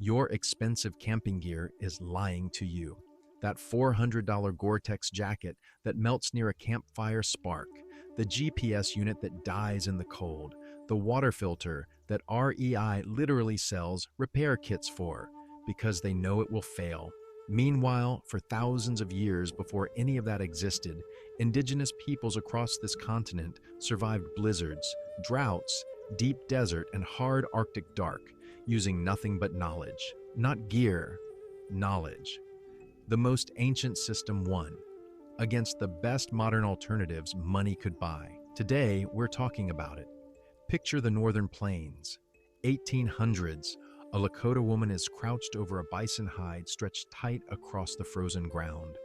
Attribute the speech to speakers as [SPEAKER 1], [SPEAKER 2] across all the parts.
[SPEAKER 1] Your expensive camping gear is lying to you. That $400 Gore-Tex jacket that melts near a campfire spark, the GPS unit that dies in the cold, the water filter that REI literally sells repair kits for because they know it will fail. Meanwhile, for thousands of years before any of that existed, indigenous peoples across this continent survived blizzards, droughts, deep desert, and hard Arctic dark, using nothing but knowledge. Not gear, knowledge. The most ancient system won, against the best modern alternatives money could buy. Today, we're talking about it. Picture the northern plains. 1800s, a Lakota woman is crouched over a bison hide stretched tight across the frozen ground.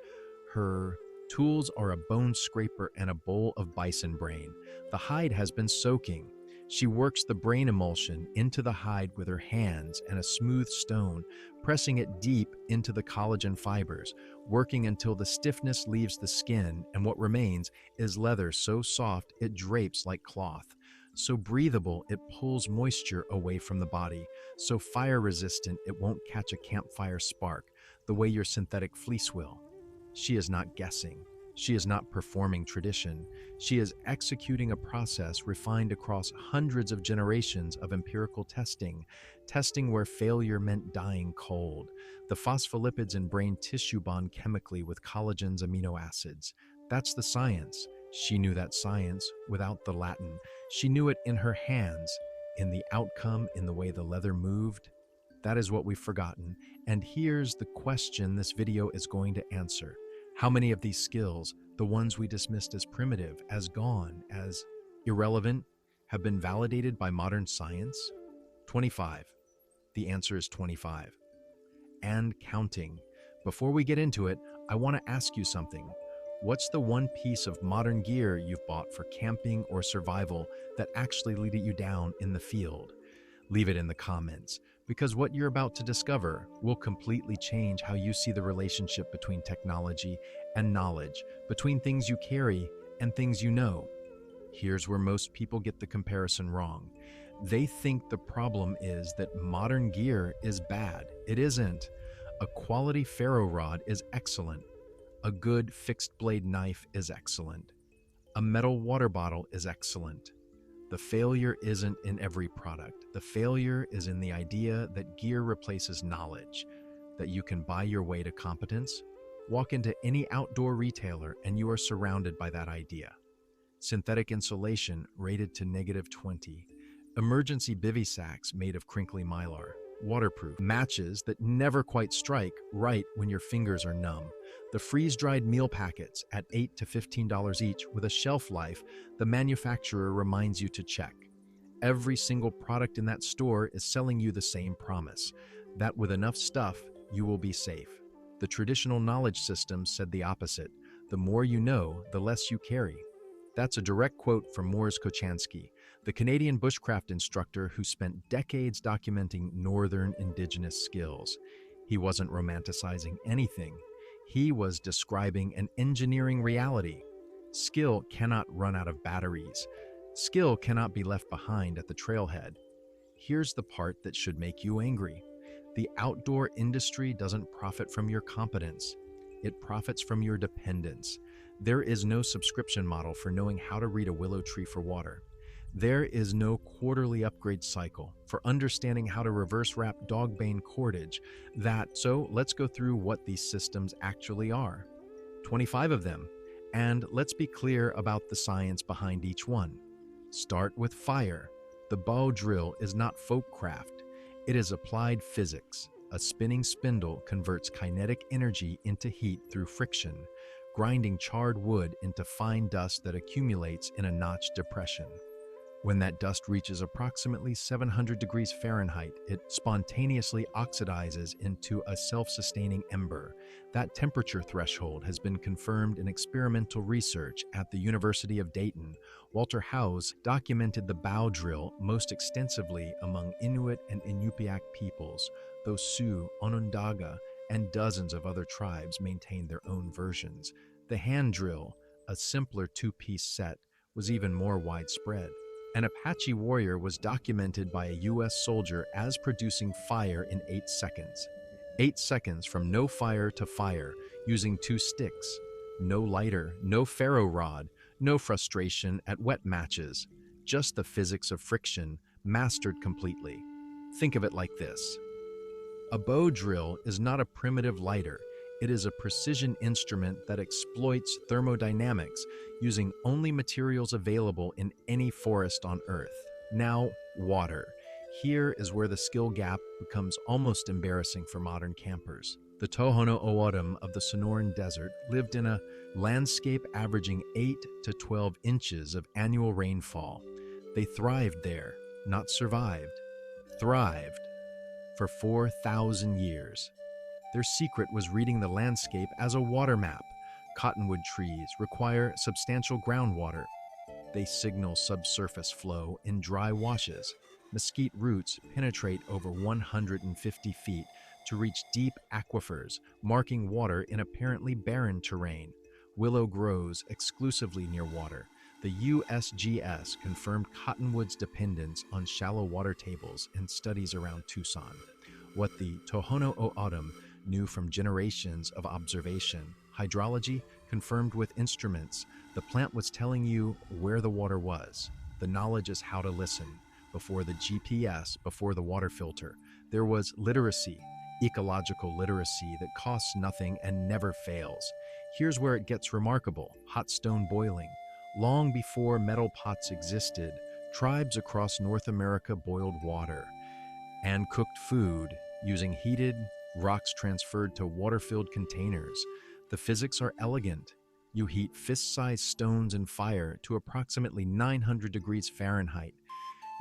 [SPEAKER 1] Her tools are a bone scraper and a bowl of bison brain. The hide has been soaking. She works the brain emulsion into the hide with her hands and a smooth stone, pressing it deep into the collagen fibers, working until the stiffness leaves the skin and what remains is leather so soft it drapes like cloth, so breathable it pulls moisture away from the body, so fire-resistant it won't catch a campfire spark the way your synthetic fleece will. She is not guessing. She is not performing tradition. She is executing a process refined across hundreds of generations of empirical testing, testing where failure meant dying cold. The phospholipids in brain tissue bond chemically with collagen's amino acids. That's the science. She knew that science without the Latin. She knew it in her hands, in the outcome, in the way the leather moved. That is what we've forgotten. And here's the question this video is going to answer. How many of these skills, the ones we dismissed as primitive, as gone, as irrelevant, have been validated by modern science? 25. The answer is 25. And counting. Before we get into it, I want to ask you something. What's the one piece of modern gear you've bought for camping or survival that actually led you down in the field? Leave it in the comments, because what you're about to discover will completely change how you see the relationship between technology and knowledge, between things you carry and things you know. Here's where most people get the comparison wrong. They think the problem is that modern gear is bad. It isn't. A quality ferro rod is excellent. A good fixed blade knife is excellent. A metal water bottle is excellent. The failure isn't in every product. The failure is in the idea that gear replaces knowledge, that you can buy your way to competence. Walk into any outdoor retailer and you are surrounded by that idea. Synthetic insulation rated to -20. Emergency bivy sacks made of crinkly mylar. Waterproof. Matches that never quite strike right when your fingers are numb. The freeze-dried meal packets at $8 to $15 each with a shelf life the manufacturer reminds you to check. Every single product in that store is selling you the same promise, that with enough stuff, you will be safe. The traditional knowledge system said the opposite. The more you know, the less you carry. That's a direct quote from Mors Kochanski, the Canadian bushcraft instructor who spent decades documenting northern indigenous skills. He wasn't romanticizing anything. He was describing an engineering reality. Skill cannot run out of batteries. Skill cannot be left behind at the trailhead. Here's the part that should make you angry. The outdoor industry doesn't profit from your competence. It profits from your dependence. There is no subscription model for knowing how to read a willow tree for water. There is no quarterly upgrade cycle for understanding how to reverse wrap dogbane cordage. So let's go through what these systems actually are. 25 of them. And let's be clear about the science behind each one. Start with fire. The bow drill is not folk craft. It is applied physics. A spinning spindle converts kinetic energy into heat through friction, grinding charred wood into fine dust that accumulates in a notch depression. When that dust reaches approximately 700 degrees Fahrenheit, it spontaneously oxidizes into a self-sustaining ember. That temperature threshold has been confirmed in experimental research at the University of Dayton. Walter Howes documented the bow drill most extensively among Inuit and Inupiaq peoples, though Sioux, Onondaga, and dozens of other tribes maintained their own versions. The hand drill, a simpler two-piece set, was even more widespread. An Apache warrior was documented by a US soldier as producing fire in 8 seconds. 8 seconds from no fire to fire, using 2 sticks. No lighter, no ferro rod, no frustration at wet matches. Just the physics of friction, mastered completely. Think of it like this. A bow drill is not a primitive lighter. It is a precision instrument that exploits thermodynamics using only materials available in any forest on Earth. Now, water. Here is where the skill gap becomes almost embarrassing for modern campers. The Tohono O'odham of the Sonoran Desert lived in a landscape averaging 8 to 12 inches of annual rainfall. They thrived there, not survived. Thrived for 4,000 years. Their secret was reading the landscape as a water map. Cottonwood trees require substantial groundwater. They signal subsurface flow in dry washes. Mesquite roots penetrate over 150 feet to reach deep aquifers, marking water in apparently barren terrain. Willow grows exclusively near water. The USGS confirmed cottonwood's dependence on shallow water tables in studies around Tucson. What the Tohono O'odham knew from generations of observation, hydrology confirmed with instruments, the plant was telling you where the water was. The knowledge is how to listen. Before the GPS, before the water filter, there was literacy, ecological literacy that costs nothing and never fails. Here's where it gets remarkable: hot stone boiling. Long before metal pots existed, tribes across North America boiled water and cooked food using heated rocks transferred to water-filled containers. The physics are elegant. You heat fist-sized stones in fire to approximately 900 degrees Fahrenheit.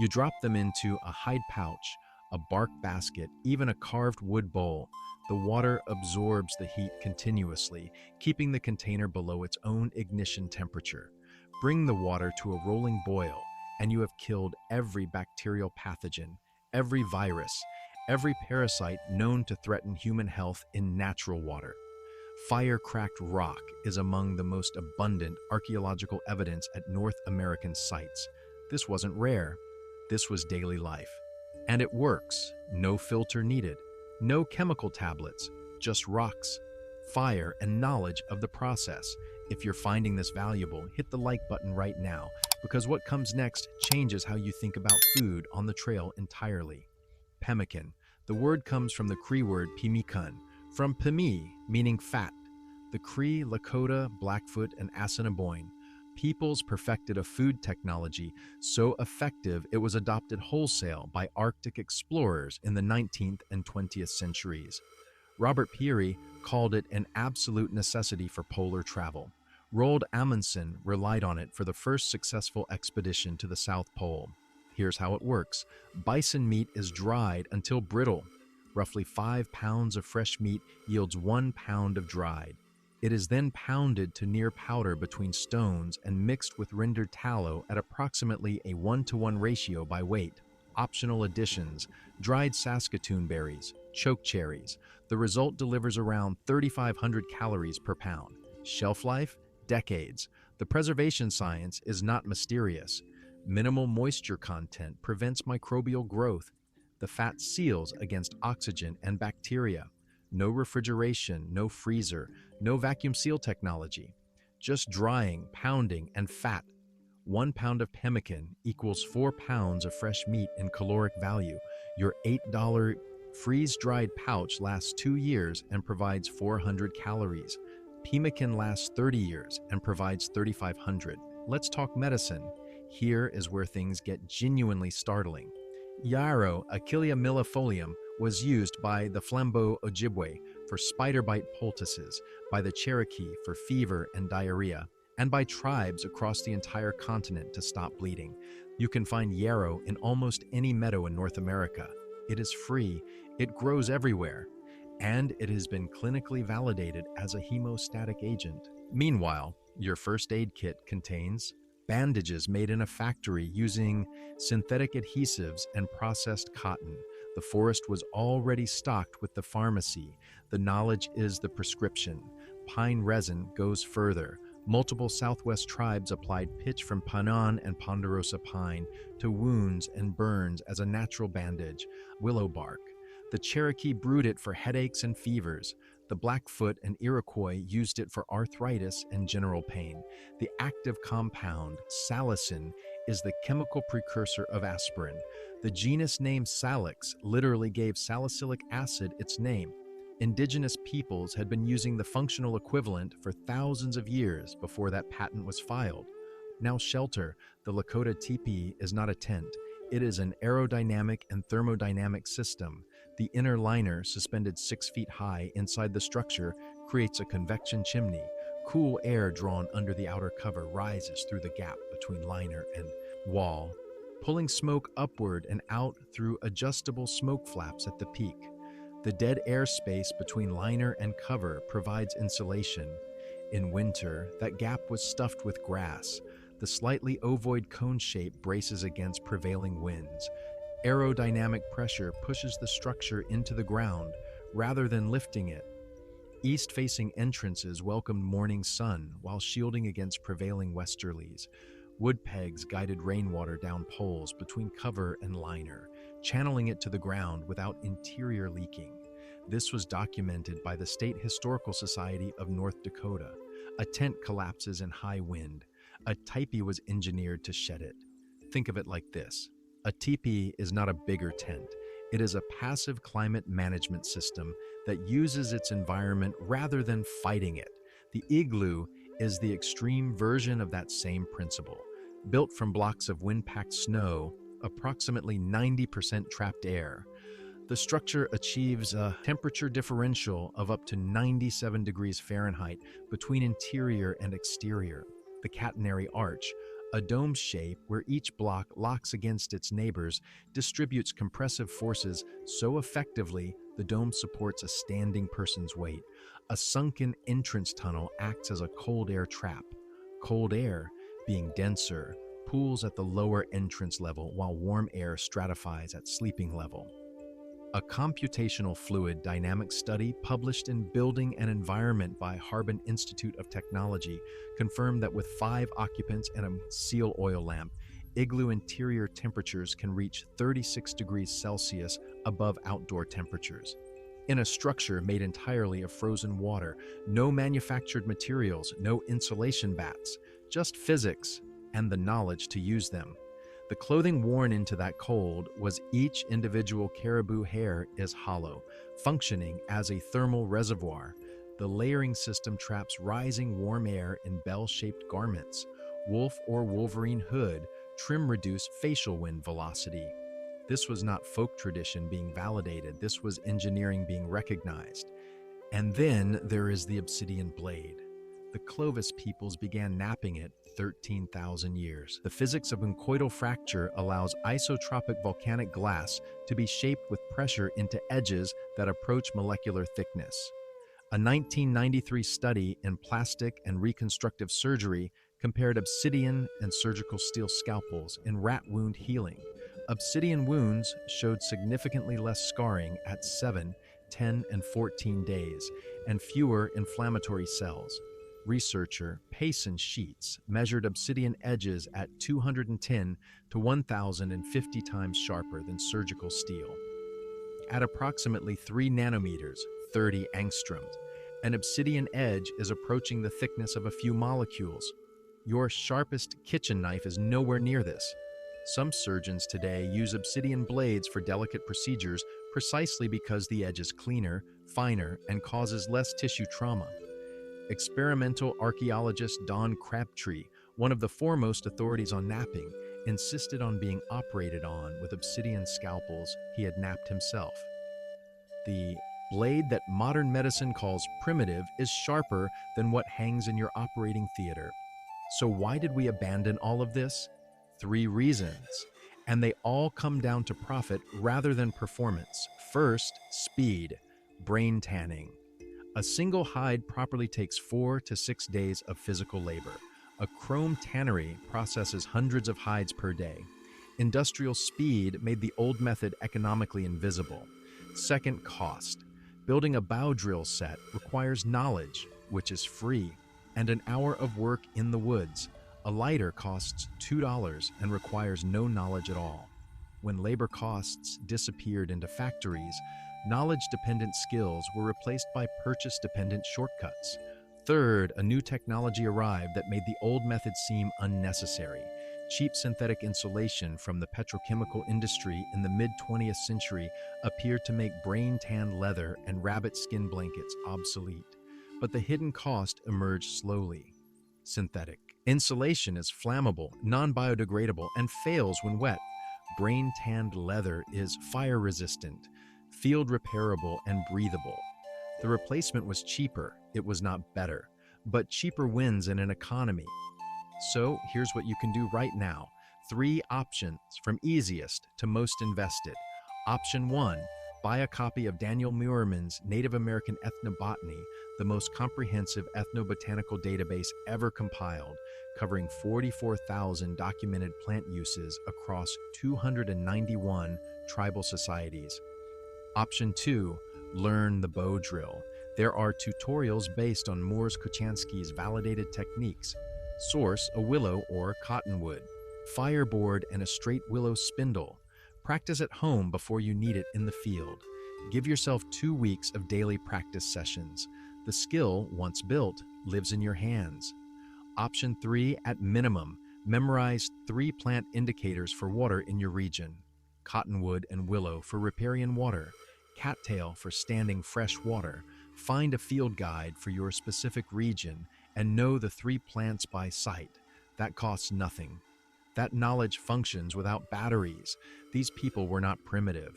[SPEAKER 1] You drop them into a hide pouch, a bark basket, even a carved wood bowl. The water absorbs the heat continuously, keeping the container below its own ignition temperature. Bring the water to a rolling boil, and you have killed every bacterial pathogen, every virus, every parasite known to threaten human health in natural water. Fire-cracked rock is among the most abundant archaeological evidence at North American sites. This wasn't rare. This was daily life. And it works. No filter needed. No chemical tablets. Just rocks, fire, and knowledge of the process. If you're finding this valuable, hit the like button right now, because what comes next changes how you think about food on the trail entirely. Pemmican. The word comes from the Cree word Pemmican, from Pemi, meaning fat. The Cree, Lakota, Blackfoot, and Assiniboine peoples perfected a food technology so effective it was adopted wholesale by Arctic explorers in the 19th and 20th centuries. Robert Peary called it an absolute necessity for polar travel. Roald Amundsen relied on it for the first successful expedition to the South Pole. Here's how it works. Bison meat is dried until brittle. Roughly 5 pounds of fresh meat yields 1 pound of dried. It is then pounded to near powder between stones and mixed with rendered tallow at approximately a 1-to-1 ratio by weight. Optional additions: dried Saskatoon berries, choke cherries. The result delivers around 3,500 calories per pound. Shelf life? Decades. The preservation science is not mysterious. Minimal moisture content prevents microbial growth. The fat seals against oxygen and bacteria. No refrigeration, no freezer, no vacuum seal technology. Just drying, pounding, and fat. 1 pound of pemmican equals 4 pounds of fresh meat in caloric value. Your $8 freeze-dried pouch lasts 2 years and provides 400 calories. Pemmican lasts 30 years and provides 3,500. Let's talk medicine. Here is where things get genuinely startling. Yarrow, Achillea millefolium, was used by the Flambeau Ojibwe for spider bite poultices, by the Cherokee for fever and diarrhea, and by tribes across the entire continent to stop bleeding. You can find yarrow in almost any meadow in North America. It is free, it grows everywhere, and it has been clinically validated as a hemostatic agent. Meanwhile, your first aid kit contains bandages made in a factory using synthetic adhesives and processed cotton. The forest was already stocked with the pharmacy. The knowledge is the prescription. Pine resin goes further. Multiple Southwest tribes applied pitch from Panan and ponderosa pine to wounds and burns as a natural bandage, willow bark. The Cherokee brewed it for headaches and fevers. The Blackfoot and Iroquois used it for arthritis and general pain. The active compound, salicin, is the chemical precursor of aspirin. The genus name Salix literally gave salicylic acid its name. Indigenous peoples had been using the functional equivalent for thousands of years before that patent was filed. Now shelter, the Lakota teepee is not a tent. It is an aerodynamic and thermodynamic system. The inner liner, suspended 6 feet high inside the structure, creates a convection chimney. Cool air drawn under the outer cover rises through the gap between liner and wall, pulling smoke upward and out through adjustable smoke flaps at the peak. The dead air space between liner and cover provides insulation. In winter, that gap was stuffed with grass. The slightly ovoid cone shape braces against prevailing winds. Aerodynamic pressure pushes the structure into the ground rather than lifting it. East-facing entrances welcomed morning sun while shielding against prevailing westerlies. Wood pegs guided rainwater down poles between cover and liner, channeling it to the ground without interior leaking. This was documented by the State Historical Society of North Dakota. A tent collapses in high wind. A teepee was engineered to shed it. Think of it like this. A teepee is not a bigger tent. It is a passive climate management system that uses its environment rather than fighting it. The igloo is the extreme version of that same principle. Built from blocks of wind-packed snow, approximately 90% trapped air, the structure achieves a temperature differential of up to 97 degrees Fahrenheit between interior and exterior. The catenary arch, a dome shape where each block locks against its neighbors, distributes compressive forces so effectively the dome supports a standing person's weight. A sunken entrance tunnel acts as a cold air trap. Cold air, being denser, pools at the lower entrance level while warm air stratifies at sleeping level. A computational fluid dynamics study published in Building and Environment by Harbin Institute of Technology confirmed that with 5 occupants and a seal oil lamp, igloo interior temperatures can reach 36 degrees Celsius above outdoor temperatures. In a structure made entirely of frozen water, no manufactured materials, no insulation bats, just physics and the knowledge to use them. The clothing worn into that cold was each individual caribou hair is hollow, functioning as a thermal reservoir. The layering system traps rising warm air in bell-shaped garments. Wolf or wolverine hood trim reduce facial wind velocity. This was not folk tradition being validated, this was engineering being recognized. And then there is the obsidian blade. The Clovis peoples began napping it 13,000 years. The physics of conchoidal fracture allows isotropic volcanic glass to be shaped with pressure into edges that approach molecular thickness. A 1993 study in plastic and reconstructive surgery compared obsidian and surgical steel scalpels in rat wound healing. Obsidian wounds showed significantly less scarring at 7, 10, and 14 days, and fewer inflammatory cells. Researcher Payson Sheets measured obsidian edges at 210 to 1,050 times sharper than surgical steel. At approximately 3 nanometers, 30 angstroms, an obsidian edge is approaching the thickness of a few molecules. Your sharpest kitchen knife is nowhere near this. Some surgeons today use obsidian blades for delicate procedures precisely because the edge is cleaner, finer, and causes less tissue trauma. Experimental archaeologist Don Crabtree, one of the foremost authorities on napping, insisted on being operated on with obsidian scalpels he had napped himself. The blade that modern medicine calls primitive is sharper than what hangs in your operating theater. So why did we abandon all of this? 3 reasons, and they all come down to profit rather than performance. First, speed, brain tanning. A single hide properly takes 4 to 6 days of physical labor. A chrome tannery processes hundreds of hides per day. Industrial speed made the old method economically invisible. Second, cost. Building a bow drill set requires knowledge, which is free. and an hour of work in the woods. A lighter costs $2 and requires no knowledge at all. When labor costs disappeared into factories, knowledge-dependent skills were replaced by purchase-dependent shortcuts. Third, a new technology arrived that made the old method seem unnecessary. Cheap synthetic insulation from the petrochemical industry in the mid-20th century appeared to make brain-tanned leather and rabbit skin blankets obsolete. But the hidden cost emerged slowly. Synthetic insulation is flammable, non-biodegradable, and fails when wet. Brain-tanned leather is fire-resistant, field repairable, and breathable. The replacement was cheaper, it was not better, but cheaper wins in an economy. So here's what you can do right now. 3 options from easiest to most invested. Option 1, buy a copy of Daniel Muirman's Native American Ethnobotany, the most comprehensive ethnobotanical database ever compiled, covering 44,000 documented plant uses across 291 tribal societies. Option 2, learn the bow drill. There are tutorials based on Moores Kochanski's validated techniques. Source, a willow or cottonwood. Fireboard and a straight willow spindle. Practice at home before you need it in the field. Give yourself 2 weeks of daily practice sessions. The skill, once built, lives in your hands. Option 3, at minimum, memorize 3 plant indicators for water in your region. Cottonwood and willow for riparian water. Cattail for standing fresh water. Find a field guide for your specific region and know the 3 plants by sight. That costs nothing. That knowledge functions without batteries. These people were not primitive.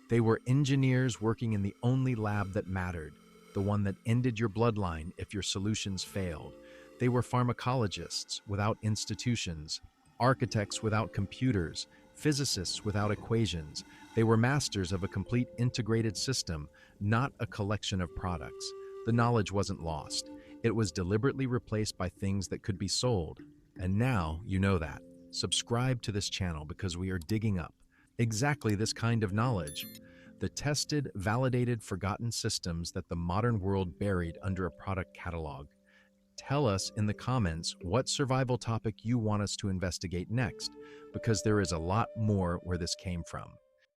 [SPEAKER 1] They were engineers working in the only lab that mattered, the one that ended your bloodline if your solutions failed. They were pharmacologists without institutions, architects without computers, physicists without equations. They were masters of a complete integrated system, not a collection of products. The knowledge wasn't lost. It was deliberately replaced by things that could be sold. And now you know that. Subscribe to this channel because we are digging up exactly this kind of knowledge. The tested, validated, forgotten systems that the modern world buried under a product catalog. Tell us in the comments what survival topic you want us to investigate next, because there is a lot more where this came from.